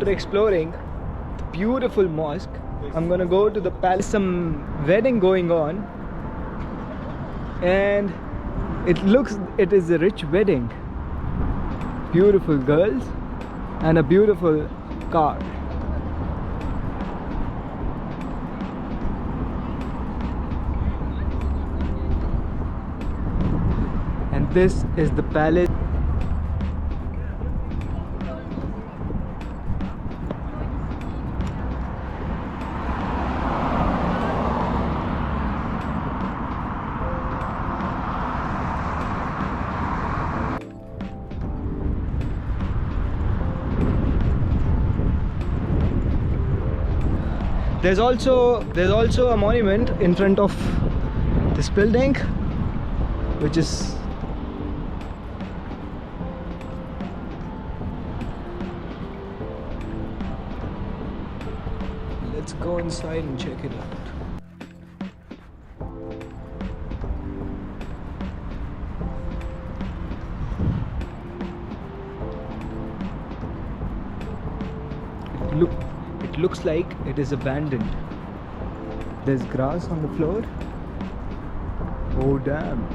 exploring the beautiful mosque. I'm gonna go to the palace. Some wedding going on, and it is a rich wedding. Beautiful girls and a beautiful car. And this is the palace. There's also a monument in front of this building, which is let's go inside and check it out. It looks like it is abandoned. There's grass on the floor. Oh damn.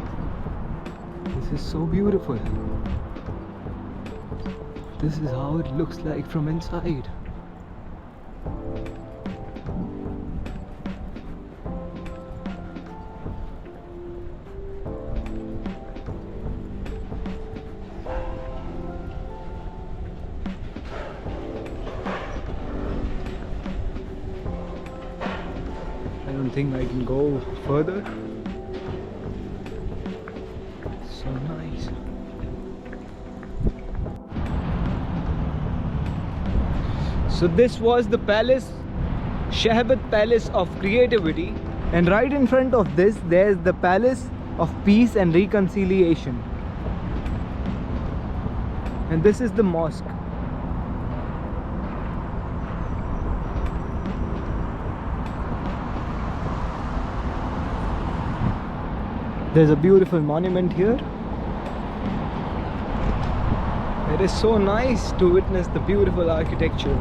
This is so beautiful. This is how it looks like from inside. I don't think I can go further. So nice. So this was the palace, Shahbat Palace of Creativity, and right in front of this there's the Palace of Peace and Reconciliation, and this is the mosque. There's a beautiful monument here. It is so nice to witness the beautiful architecture.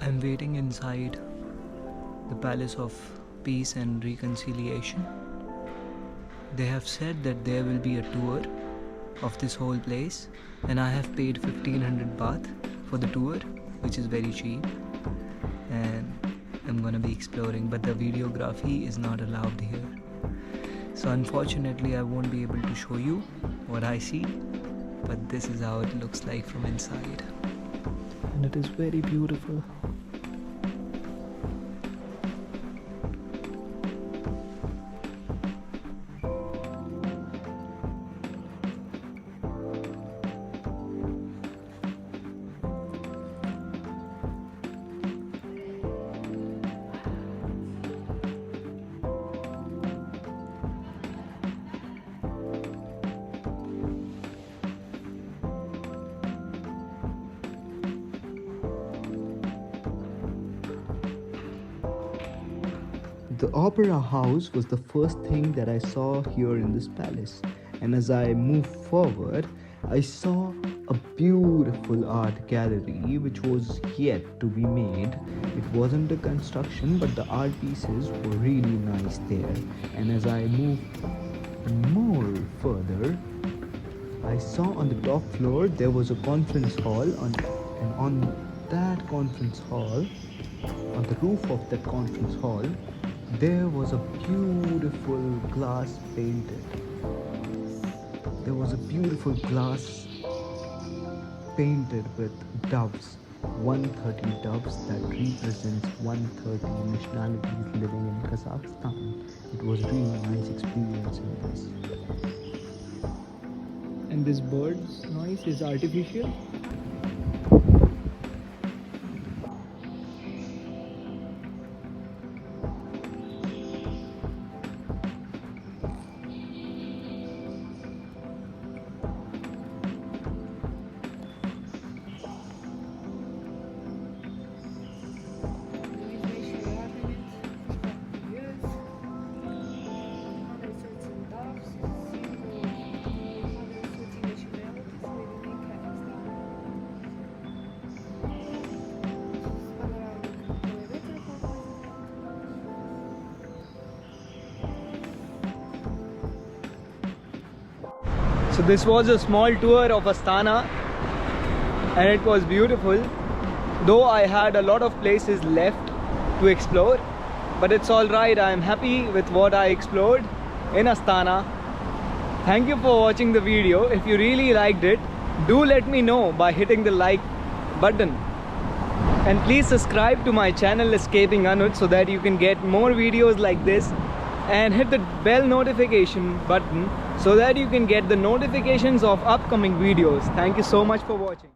I'm waiting inside the Palace of Peace and Reconciliation. They have said that there will be a tour of this whole place, and I have paid 1500 baht for the tour, which is very cheap, and I'm gonna be exploring, but the videography is not allowed here. So unfortunately I won't be able to show you what I see, but this is how it looks like from inside, and it is very beautiful. The opera house was the first thing that I saw here in this palace, and as I moved forward, I saw a beautiful art gallery which was yet to be made. It wasn't a construction, but the art pieces were really nice there. And as I moved more further, I saw on the top floor there was a conference hall, and on that conference hall, on the roof of that conference hall, there was a beautiful glass painted. There was a beautiful glass painted with doves, 130 doves that represents 130 nationalities living in Kazakhstan. It was really nice experiencing this. And this bird's noise is artificial. So this was a small tour of Astana and it was beautiful. Though I had a lot of places left to explore, but it's alright. I am happy with what I explored in Astana. Thank you for watching the video. If you really liked it, do let me know by hitting the like button. And please subscribe to my channel Escaping Anuj so that you can get more videos like this, and hit the bell notification button so that you can get the notifications of upcoming videos. Thank you so much for watching.